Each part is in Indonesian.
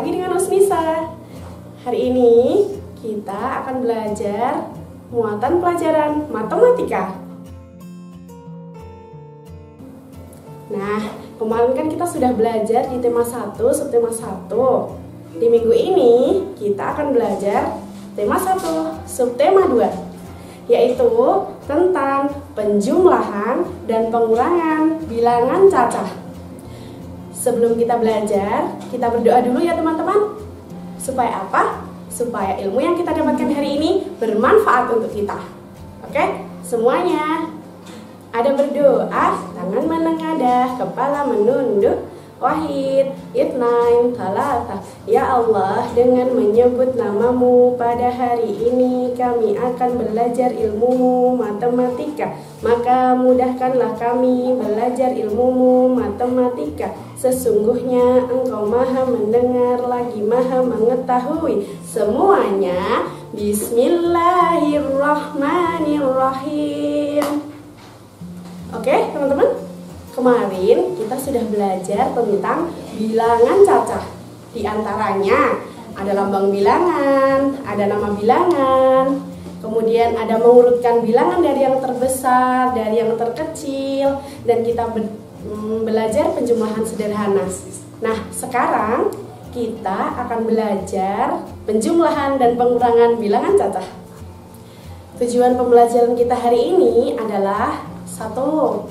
lagi dengan Usnisa. Hari ini kita akan belajar muatan pelajaran matematika. Nah, kemarin kan kita sudah belajar di tema 1, subtema 1. Di minggu ini kita akan belajar tema 1, subtema 2, yaitu tentang penjumlahan dan pengurangan bilangan cacah. Sebelum kita belajar, kita berdoa dulu ya teman-teman. Supaya apa? Supaya ilmu yang kita dapatkan hari ini bermanfaat untuk kita. Oke? Semuanya. Ada berdoa, tangan menengadah, kepala menunduk. Wahid, Itnain, Talatah. Ya Allah, dengan menyebut namamu pada hari ini kami akan belajar ilmumu matematika. Maka mudahkanlah kami belajar ilmumu matematika. Sesungguhnya engkau maha mendengar lagi maha mengetahui semuanya. Bismillahirrahmanirrahim. Oke teman-teman, kemarin kita sudah belajar tentang bilangan cacah. Di antaranya ada lambang bilangan, ada nama bilangan, kemudian ada mengurutkan bilangan dari yang terbesar, dari yang terkecil, dan kita belajar penjumlahan sederhana. Nah, sekarang kita akan belajar penjumlahan dan pengurangan bilangan cacah. Tujuan pembelajaran kita hari ini adalah 1.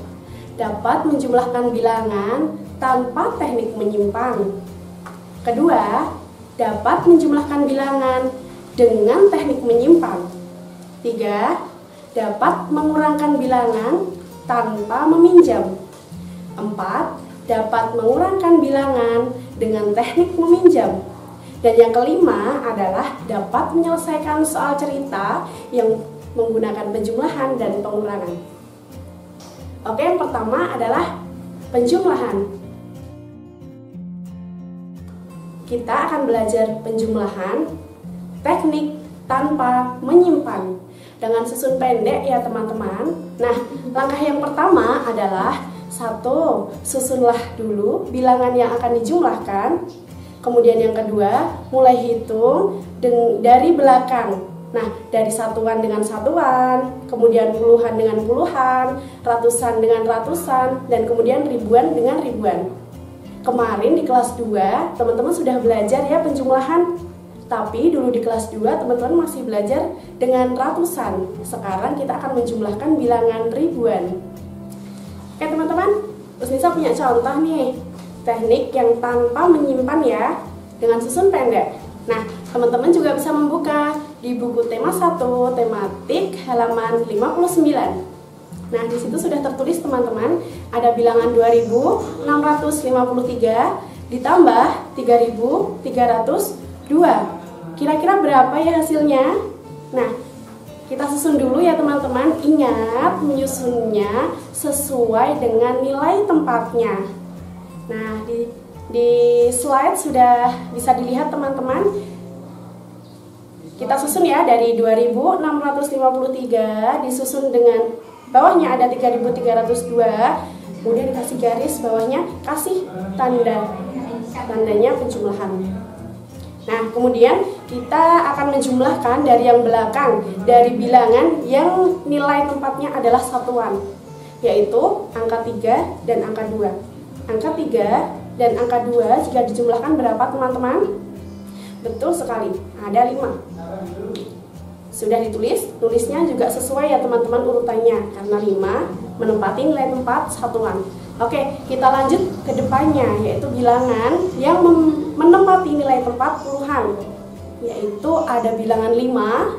Dapat menjumlahkan bilangan tanpa teknik menyimpan. 2. Dapat menjumlahkan bilangan dengan teknik menyimpan. 3. Dapat mengurangkan bilangan tanpa meminjam. 4. Dapat mengurangkan bilangan dengan teknik meminjam. Dan yang kelima adalah dapat menyelesaikan soal cerita yang menggunakan penjumlahan dan pengurangan. Oke, yang pertama adalah penjumlahan. Kita akan belajar penjumlahan teknik tanpa menyimpan dengan susun pendek ya teman-teman. Nah, langkah yang pertama adalah 1. Susunlah dulu bilangan yang akan dijumlahkan. Kemudian yang kedua, mulai hitung dari belakang. Nah, dari satuan dengan satuan, kemudian puluhan dengan puluhan, ratusan dengan ratusan, dan kemudian ribuan dengan ribuan. Kemarin di kelas 2, teman-teman sudah belajar ya penjumlahan. Tapi dulu di kelas 2, teman-teman masih belajar dengan ratusan. Sekarang kita akan menjumlahkan bilangan ribuan. Oke teman-teman, Usnisa punya contoh nih, teknik yang tanpa menyimpan ya, dengan susun pendek. Nah, teman-teman juga bisa membuka di buku tema 1, tematik halaman 59. Nah, di situ sudah tertulis teman-teman, ada bilangan 2653 ditambah 3302. Kira-kira berapa ya hasilnya? Nah, kita susun dulu ya teman-teman. Ingat menyusunnya sesuai dengan nilai tempatnya. Nah, di slide sudah bisa dilihat teman-teman. Kita susun ya dari 2653 disusun dengan bawahnya ada 3302, kemudian dikasih garis, bawahnya kasih tandanya penjumlahan. Nah, kemudian kita akan menjumlahkan dari yang belakang, dari bilangan yang nilai tempatnya adalah satuan, yaitu angka 3 dan angka 2. Angka 3 dan angka 2 jika dijumlahkan berapa teman-teman? Betul sekali, ada 5. Sudah ditulis, tulisnya juga sesuai ya teman-teman urutannya, karena 5 menempati nilai tempat satuan. Oke, kita lanjut ke depannya, yaitu bilangan yang menempati nilai tempat puluhan, yaitu ada bilangan 5,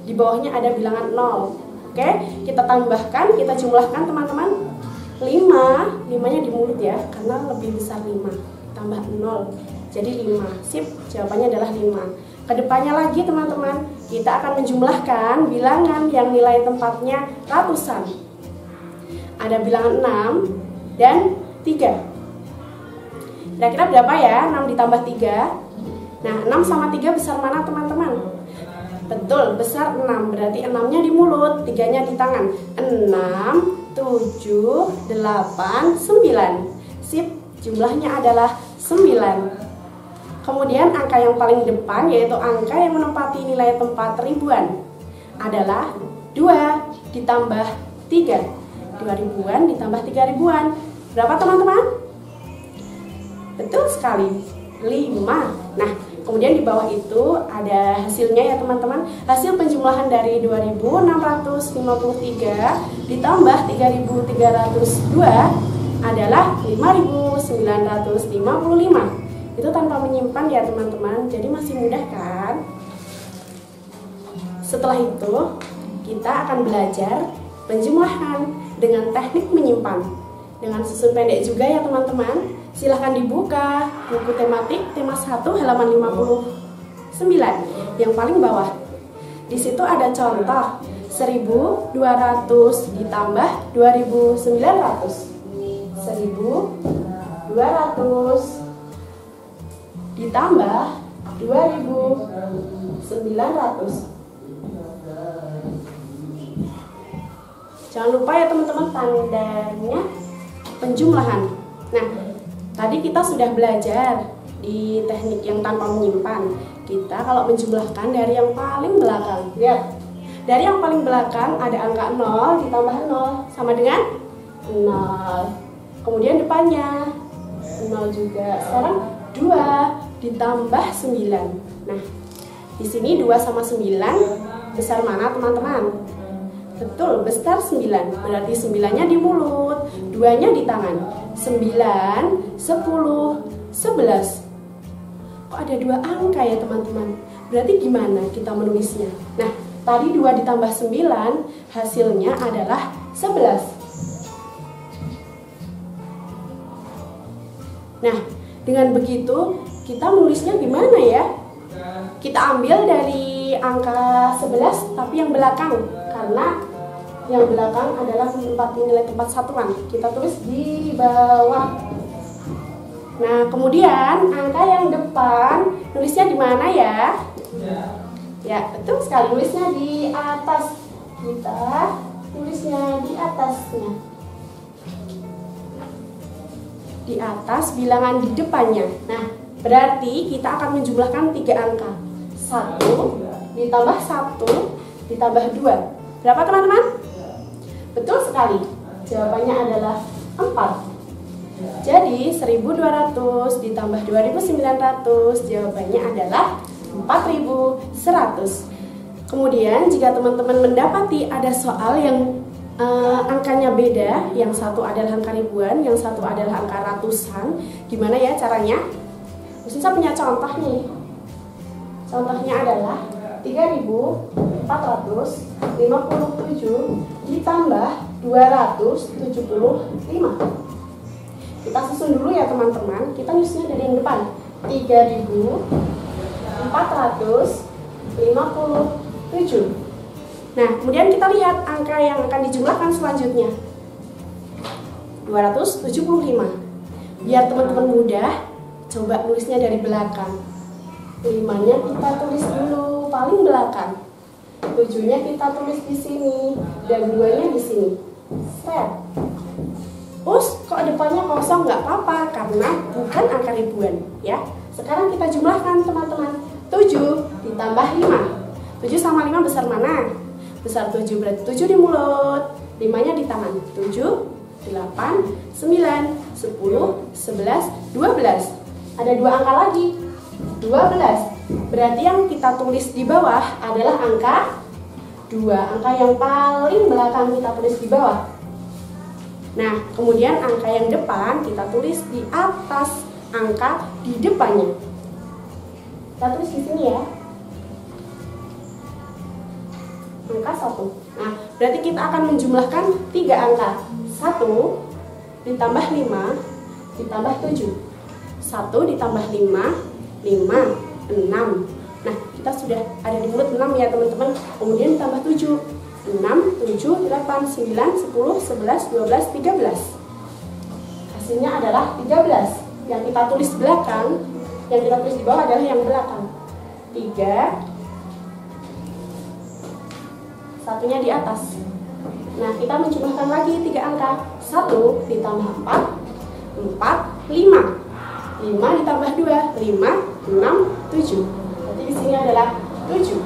di bawahnya ada bilangan 0. Oke, kita tambahkan, kita jumlahkan teman-teman. 5-nya di mulut ya, karena lebih besar 5, tambah 0, jadi 5. Sip, jawabannya adalah 5. Kedepannya lagi teman-teman, kita akan menjumlahkan bilangan yang nilai tempatnya ratusan. Ada bilangan 6 dan 3. Kira-kira berapa ya 6 ditambah 3? Nah, 6 sama 3 besar mana teman-teman? Betul, besar 6, berarti 6-nya di mulut, 3-nya di tangan. 6, 7, 8, 9. Sip, jumlahnya adalah 9. Kemudian angka yang paling depan yaitu angka yang menempati nilai tempat ribuan adalah 2 ditambah 3. 2 ribuan ditambah 3 ribuan. Berapa teman-teman? Betul sekali, 5. Nah, kemudian di bawah itu ada hasilnya ya teman-teman. Hasil penjumlahan dari 2653 ditambah 3302 adalah 5955. Itu tanpa menyimpan ya teman-teman. Jadi masih mudah kan? Setelah itu kita akan belajar penjumlahan dengan teknik menyimpan dengan susun pendek juga ya teman-teman. Silahkan dibuka buku tematik tema 1 halaman 59 yang paling bawah. Di situ ada contoh 1200 ditambah 2900. 1200 ditambah 2900. Jangan lupa ya teman-teman tandanya penjumlahan. Nah, tadi kita sudah belajar di teknik yang tanpa menyimpan. Kita kalau menjumlahkan dari yang paling belakang. Lihat, dari yang paling belakang ada angka 0 ditambah 0 sama dengan 0. Kemudian depannya 0 juga. Sekarang 2 ditambah 9. Nah, di sini 2 sama 9 besar mana teman-teman? Betul, besar 9. Berarti 9-nya di mulut, 2-nya di tangan. 9, 10, 11. Kok ada 2 angka ya teman-teman? Berarti gimana kita menulisnya? Nah, tadi 2 ditambah 9 hasilnya adalah 11. Nah, dengan begitu kita menulisnya gimana ya? Kita ambil dari angka 11 tapi yang belakang, karena yang belakang adalah menempati nilai tempat satuan. Kita tulis di bawah. Nah, kemudian angka yang depan nulisnya di mana ya? Ya, betul sekali, nulisnya di atas. Kita tulisnya di atasnya. Di atas bilangan di depannya. Nah, berarti kita akan menjumlahkan 3 angka. 1 ditambah 1 ditambah 2. Berapa teman-teman? Betul sekali. Jawabannya adalah 4. Jadi 1200 ditambah 2900 jawabannya adalah 4100. Kemudian jika teman-teman mendapati ada soal yang angkanya beda, yang satu adalah angka ribuan, yang satu adalah angka ratusan, gimana ya caranya? Saya punya contoh nih. Contohnya adalah 3457 ditambah 275. Kita susun dulu ya teman-teman. Kita nyusunnya dari yang depan. 3457. Nah, kemudian kita lihat angka yang akan dijumlahkan selanjutnya. 275. Biar teman-teman mudah, coba nulisnya dari belakang. 5-nya kita tulis dulu paling belakang. 7-nya kita tulis di sini dan 2-nya di sini. Set. Terus kok depannya kosong? Nggak apa-apa karena bukan angka ribuan ya. Sekarang kita jumlahkan teman-teman. 7 ditambah 5. 7 sama 5 besar mana? Besar 7, berarti 7 di mulut, 5-nya di tangan. 7, 8, 9, 10, 11, 12. Ada 2 angka lagi, 12. Berarti yang kita tulis di bawah adalah angka 2. Angka yang paling belakang kita tulis di bawah. Nah, kemudian angka yang depan kita tulis di atas angka di depannya. Kita tulis di sini ya. Angka 1. Nah, berarti kita akan menjumlahkan 3 angka. 1 ditambah 5 ditambah 7. 1 ditambah 5, 5, 6. Nah, kita sudah ada di mulut 6 ya teman-teman. Kemudian ditambah 7. 6, 7, 8, 9, 10, 11, 12, 13. Hasilnya adalah 13. Yang kita tulis belakang, yang kita tulis di bawah adalah yang belakang. 3, satunya di atas. Nah, kita menjumlahkan lagi 3 angka. 1 ditambah 4, 4, 5. 5 ditambah 2, 5, 6, 7. Berarti di sini adalah 7.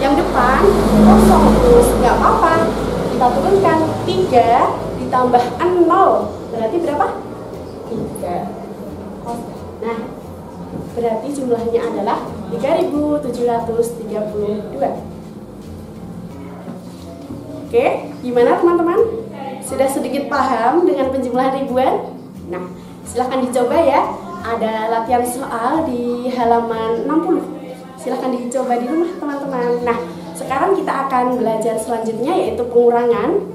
Yang depan kosong terus, nggak apa-apa. Kita turunkan 3 ditambah 0. Berarti berapa? 3. Nah, berarti jumlahnya adalah 3.732. Oke, gimana teman-teman? Sudah sedikit paham dengan penjumlahan ribuan? Nah, silahkan dicoba ya. Ada latihan soal di halaman 60. Silahkan dicoba di rumah teman-teman. Nah, sekarang kita akan belajar selanjutnya yaitu pengurangan.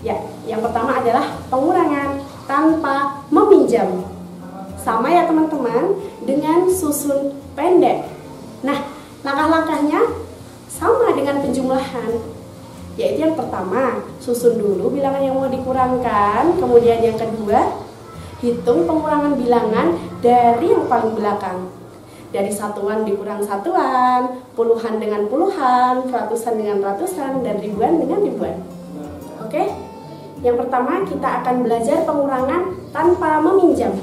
Ya, yang pertama adalah pengurangan tanpa meminjam. Sama ya teman-teman, dengan susun pendek. Nah, langkah-langkahnya sama dengan penjumlahan. Yaitu yang pertama, susun dulu bilangan yang mau dikurangkan. Kemudian yang kedua, hitung pengurangan bilangan dari yang paling belakang. Dari satuan dikurang satuan, puluhan dengan puluhan, ratusan dengan ratusan, dan ribuan dengan ribuan. Oke? Yang pertama, kita akan belajar pengurangan tanpa meminjam.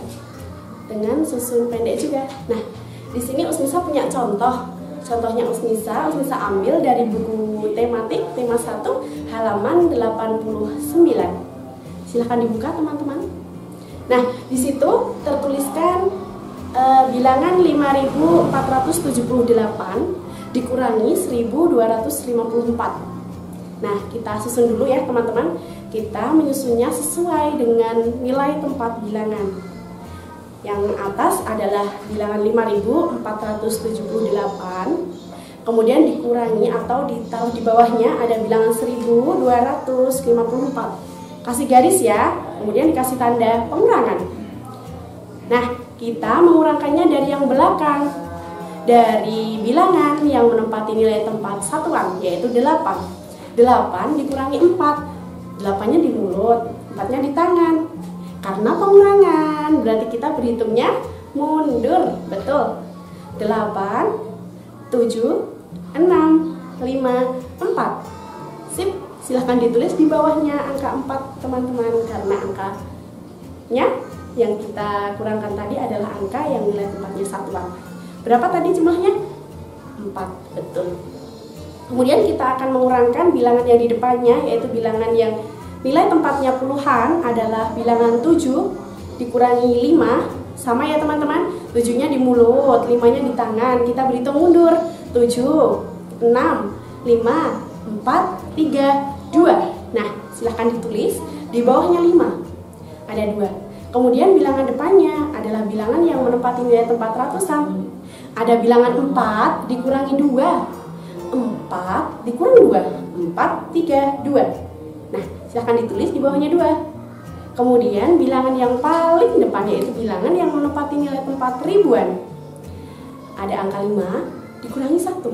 Dengan susun pendek juga. Nah, di sini Usnisa punya contoh. Contohnya Usnisa ambil dari buku tematik, tema 1, halaman 89. Silahkan dibuka teman-teman. Nah, di situ tertuliskan bilangan 5.478 dikurangi 1.254. Nah, kita susun dulu ya teman-teman. Kita menyusunnya sesuai dengan nilai tempat bilangan. Yang atas adalah bilangan 5.478, kemudian dikurangi atau ditaruh di bawahnya ada bilangan 1.254. Kasih garis ya, kemudian dikasih tanda pengurangan. Nah, kita mengurangkannya dari yang belakang, dari bilangan yang menempati nilai tempat satuan, yaitu 8. 8 dikurangi 4, 8-nya di mulut, 4-nya di tangan. Karena pengurangan, berarti kita berhitungnya mundur. Betul. 8, 7, 6, 5, 4. Sip, silahkan ditulis di bawahnya angka 4 teman-teman. Karena angkanya yang kita kurangkan tadi adalah angka yang nilai tempatnya satuan. Berapa tadi jumlahnya? 4, betul. Kemudian kita akan mengurangkan bilangan yang di depannya, yaitu bilangan yang nilai tempatnya puluhan adalah bilangan 7 dikurangi 5. Sama ya teman-teman, 7-nya di mulut, 5-nya di tangan. Kita berhitung mundur. 7, 6, 5, 4, 3, 2. Nah, silahkan ditulis di bawahnya 5. Ada 2. Kemudian bilangan depannya adalah bilangan yang menempati nilai tempat ratusan. Ada bilangan 4 dikurangi 2. 4 dikurangi 2. 4, 3, 2. Nah, silahkan ditulis di bawahnya 2. Kemudian bilangan yang paling depan yaitu bilangan yang menempati nilai tempat ribuan. Ada angka 5 dikurangi 1.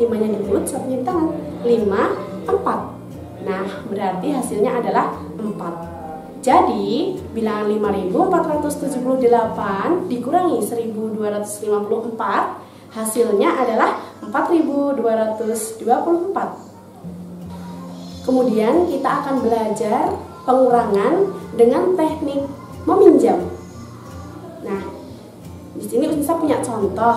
5-nya di mulut, 1-nya di tangan. 5, 4. Nah, berarti hasilnya adalah 4. Jadi, bilangan 5.478 dikurangi 1.254, hasilnya adalah 4.224. Kemudian kita akan belajar pengurangan dengan teknik meminjam. Nah, di sini Usnisa punya contoh,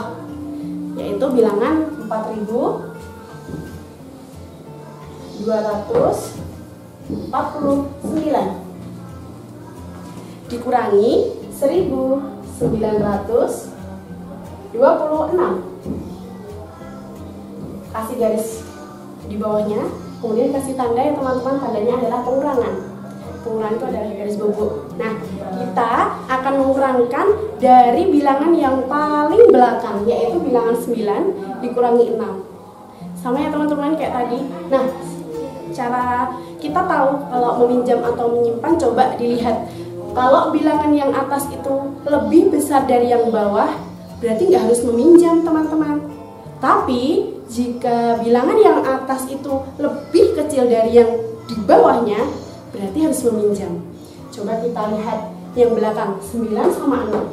yaitu bilangan 4.249 dikurangi 1.926. Kasih garis di bawahnya. Kemudian kasih tanda ya teman-teman, tandanya adalah pengurangan. Pengurangan itu adalah garis bubuk. Nah, kita akan mengurangkan dari bilangan yang paling belakang, yaitu bilangan 9 dikurangi 6. Sama ya teman-teman kayak tadi. Nah, cara kita tahu kalau meminjam atau menyimpan, coba dilihat. Kalau bilangan yang atas itu lebih besar dari yang bawah, berarti nggak harus meminjam teman-teman. Tapi jika bilangan yang atas itu lebih kecil dari yang di bawahnya, berarti harus meminjam. Coba kita lihat yang belakang, 9 sama 6.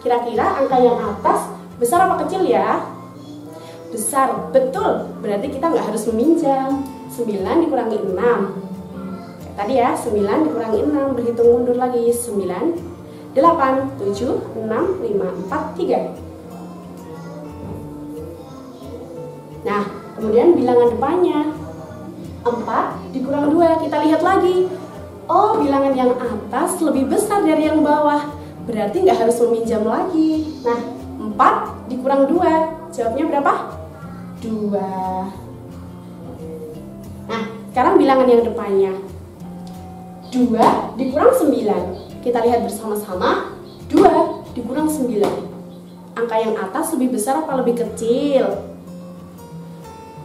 Kira-kira angka yang atas besar apa kecil ya? Besar, betul. Berarti kita nggak harus meminjam. 9 dikurangi 6. Kayak tadi ya, 9 dikurangi 6, berhitung mundur lagi. 9 8, 7, 6, 5, 4, 3. Nah, kemudian bilangan depannya 4 dikurang 2, kita lihat lagi. Oh, bilangan yang atas lebih besar dari yang bawah, berarti nggak harus meminjam lagi. Nah, 4 dikurang 2, jawabnya berapa? 2. Nah, sekarang bilangan yang depannya 2 dikurang 9. Kita lihat bersama-sama, 2 dikurang 9. Angka yang atas lebih besar apa lebih kecil?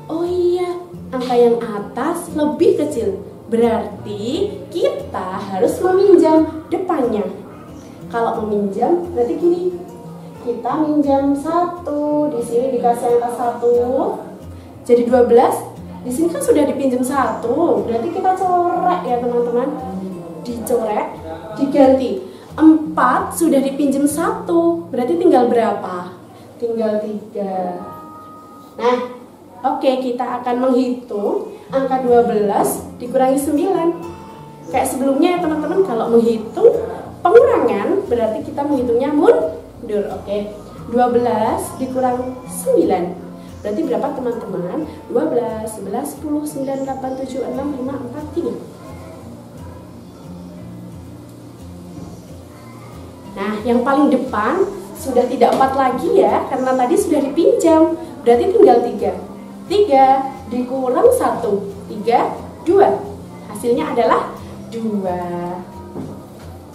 Oh iya, angka yang atas lebih kecil. Berarti kita harus meminjam depannya. Kalau meminjam, berarti gini. Kita minjam 1, di sini dikasih angka 1. Jadi 12. Di sini kan sudah dipinjam 1. Berarti kita coret ya, teman-teman. Dicoret, diganti. 4 sudah dipinjam 1. Berarti tinggal berapa? Tinggal 3. Nah, oke, kita akan menghitung angka 12 dikurangi 9. Kayak sebelumnya ya teman-teman, kalau menghitung pengurangan berarti kita menghitungnya mundur. Oke, 12 dikurang 9. Berarti berapa teman-teman? 12, 11, 10, 9, 8, 7, 6, 5, 4, 3. Nah, yang paling depan sudah tidak 4 lagi ya, karena tadi sudah dipinjam. Berarti tinggal 3. 3 dikurang 1, 3, 2. Hasilnya adalah 2.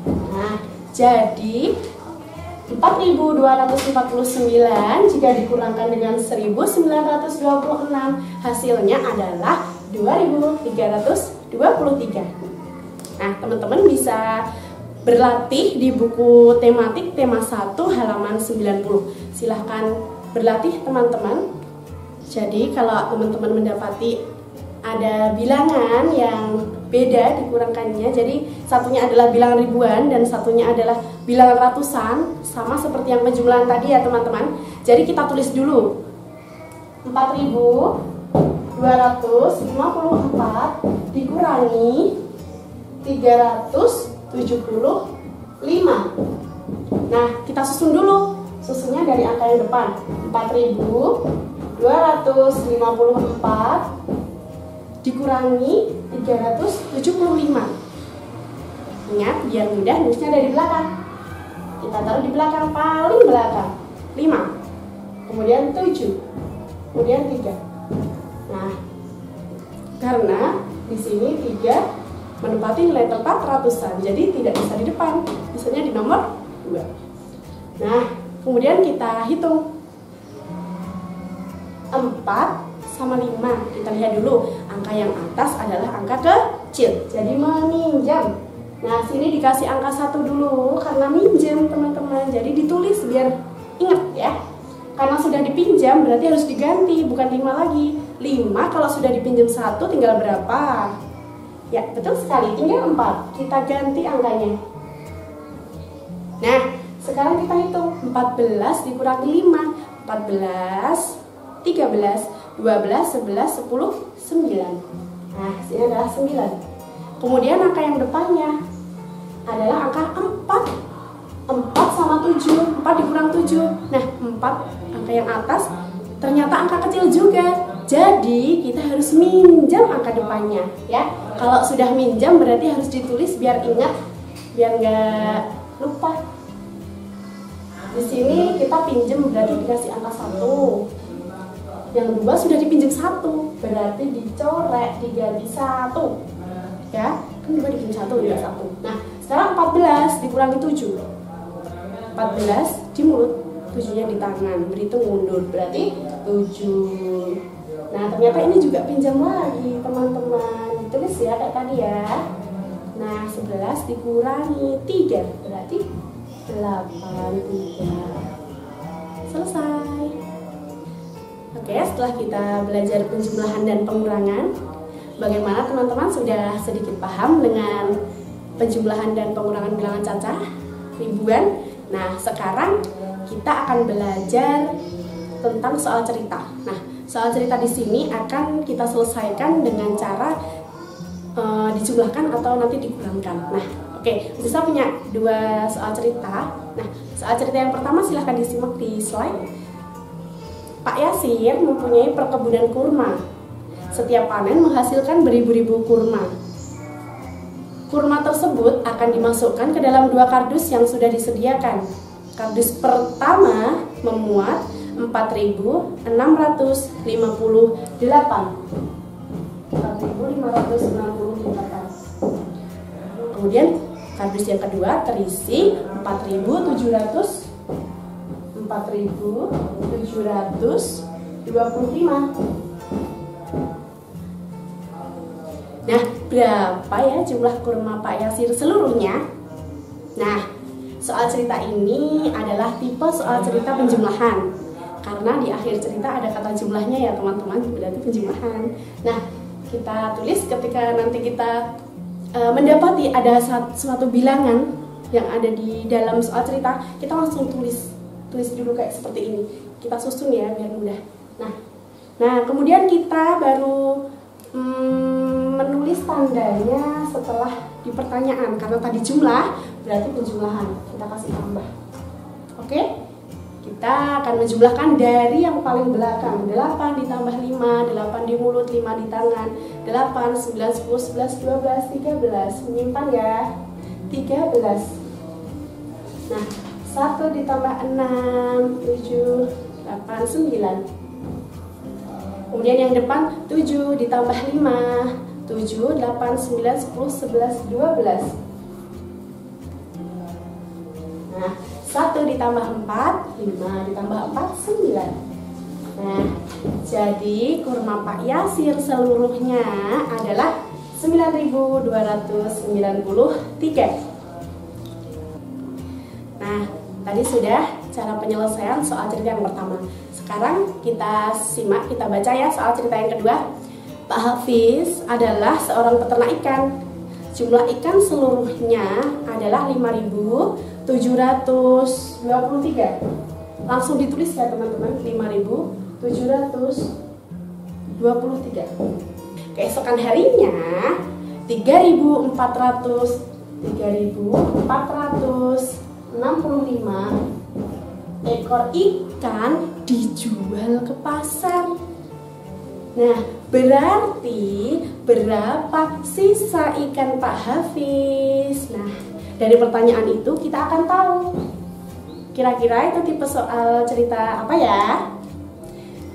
Nah, jadi 4.249 jika dikurangkan dengan 1.926, hasilnya adalah 2.323. Nah, teman-teman bisa berlatih di buku tematik tema 1 halaman 90. Silahkan berlatih teman-teman. Jadi kalau teman-teman mendapati ada bilangan yang beda dikurangkannya, jadi satunya adalah bilangan ribuan dan satunya adalah bilangan ratusan, sama seperti yang penjumlahan tadi ya teman-teman. Jadi kita tulis dulu 4.254 dikurangi 375. Nah, kita susun dulu. Susunnya dari angka yang depan. 4.254 dikurangi 375. Ingat, biar mudah nulisnya dari belakang. Kita taruh di belakang, paling belakang. 5. Kemudian 7. Kemudian 3. Nah, karena di sini 3 menempati nilai tepat ratusan, jadi tidak bisa di depan, bisanya di nomor 2. Nah, kemudian kita hitung 4 sama 5. Kita lihat dulu, angka yang atas adalah angka kecil, jadi meminjam. Nah, sini dikasih angka 1 dulu karena minjam teman-teman, jadi ditulis biar ingat ya. Karena sudah dipinjam berarti harus diganti, bukan 5 lagi. 5 kalau sudah dipinjam 1 tinggal berapa? Ya, betul sekali, tinggal 4. Kita ganti angkanya. Nah, sekarang kita hitung 14 dikurangi 5. 14, 13, 12, 11, 10, 9. Nah, sini adalah 9. Kemudian angka yang depannya adalah angka 4. 4 sama 7, 4 dikurang 7. Nah, 4 angka yang atas ternyata angka kecil juga. Jadi kita harus minjam angka depannya ya. Kalau sudah minjam berarti harus ditulis biar ingat, biar nggak lupa. Di sini kita pinjam berarti dikasih angka 1. Yang 2 sudah dipinjam 1, berarti dicoret, diganti 1. Ya, kan 2 dipinjam 1, ya 1. Nah, sekarang 14 dikurangi 7. 14 di mulut, 7-nya di tangan, berhitung mundur, berarti 7. Nah, ternyata ini juga pinjam lagi, teman-teman. Ditulis ya, kayak tadi ya. Nah, 11 dikurangi 3, berarti 83. Selesai. Oke, setelah kita belajar penjumlahan dan pengurangan, bagaimana teman-teman sudah sedikit paham dengan penjumlahan dan pengurangan bilangan cacah ribuan? Nah, sekarang kita akan belajar tentang soal cerita. Nah, soal cerita di sini akan kita selesaikan dengan cara dijumlahkan atau nanti dikurangkan. Nah, Oke, Ustazah punya 2 soal cerita. Nah, soal cerita yang pertama silahkan disimak di slide. Pak Yasir mempunyai perkebunan kurma. Setiap panen menghasilkan beribu-ribu kurma. Kurma tersebut akan dimasukkan ke dalam 2 kardus yang sudah disediakan. Kardus pertama memuat 4.658. Kemudian kardus yang kedua terisi 4.725. Nah, berapa ya jumlah kurma Pak Yasir seluruhnya? Nah, soal cerita ini adalah tipe soal cerita penjumlahan. Karena di akhir cerita ada kata jumlahnya ya teman-teman, berarti penjumlahan. Nah, kita tulis ketika nanti kita mendapati ada suatu bilangan yang ada di dalam soal cerita, kita langsung tulis dulu kayak seperti ini. Kita susun ya biar mudah. Nah kemudian kita baru menulis tandanya setelah di pertanyaan, karena tadi jumlah berarti penjumlahan, kita kasih tambah. Oke? Kita akan menjumlahkan dari yang paling belakang. 8 ditambah 5, 8 di mulut, 5 di tangan, 8, 9, 10, 11, 12, 13. Menyimpan ya, 13. Nah, 1 ditambah 6, 7, 8, 9. Kemudian yang depan 7 ditambah 5, 7, 8, 9, 10, 11, 12. Nah, 1 ditambah 4, 5 ditambah 4, 9. Nah, jadi kurma Pak Yasir seluruhnya adalah 9.293. Nah, tadi sudah cara penyelesaian soal cerita yang pertama. Sekarang kita simak, kita baca ya soal cerita yang kedua. Pak Hafiz adalah seorang peternak ikan. Jumlah ikan seluruhnya adalah 5.723. Langsung ditulis ya teman-teman, 5.723. Keesokan harinya 3.465 ekor ikan dijual ke pasar. Nah, berarti berapa sisa ikan Pak Hafiz? Nah, dari pertanyaan itu kita akan tahu kira-kira itu tipe soal cerita apa ya?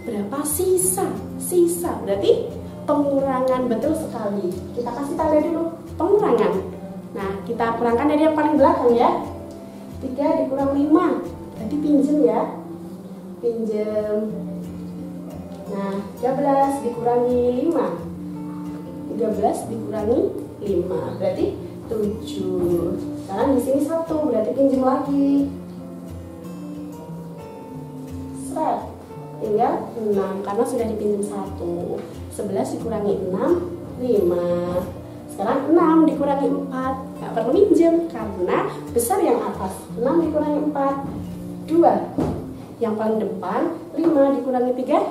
Berapa sisa? Sisa berarti pengurangan, betul sekali. Kita kasih tanda dulu, pengurangan. Nah, kita kurangkan dari yang paling belakang ya. 3 dikurang 5, berarti pinjem ya. Pinjem. Nah, 13 dikurangi 5, 13 dikurangi 5 berarti 7. Sekarang di sini 1 berarti pinjem lagi. Seret, tinggal 6 karena sudah dipinjam 1. 11 dikurangi 6, 5. Sekarang 6 dikurangi 4, nggak perlu minjem karena besar yang atas. 6 dikurangi 4, 2. Yang paling depan 5 dikurangi 3,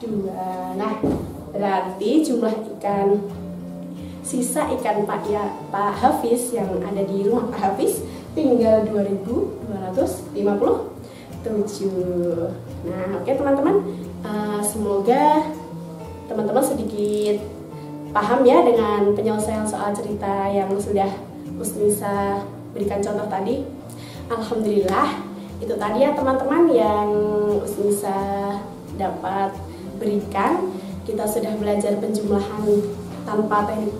2. Nah, berarti jumlah ikan, sisa ikan Pak Hafiz yang ada di rumah Pak Hafiz tinggal 2.257. Nah, oke teman-teman, semoga teman-teman sedikit paham ya dengan penyelesaian soal cerita yang sudah Usnisa berikan contoh tadi. Alhamdulillah, itu tadi ya teman-teman yang Usnisa dapat berikan. Kita sudah belajar penjumlahan tanpa teknik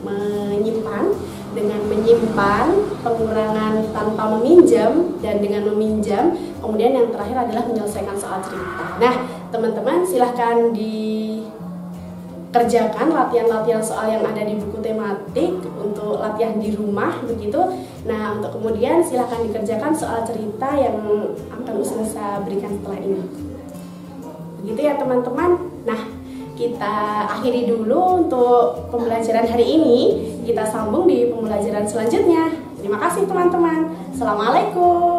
menyimpan, dengan menyimpan, pengurangan tanpa meminjam, dan dengan meminjam. Kemudian yang terakhir adalah menyelesaikan soal cerita. Nah teman-teman silahkan dikerjakan latihan-latihan soal yang ada di buku tematik untuk latihan di rumah begitu. Nah untuk kemudian silahkan dikerjakan soal cerita yang akan Usnisa berikan setelah ini. Begitu ya teman-teman. Nah, kita akhiri dulu untuk pembelajaran hari ini. Kita sambung di pembelajaran selanjutnya. Terima kasih teman-teman. Assalamualaikum.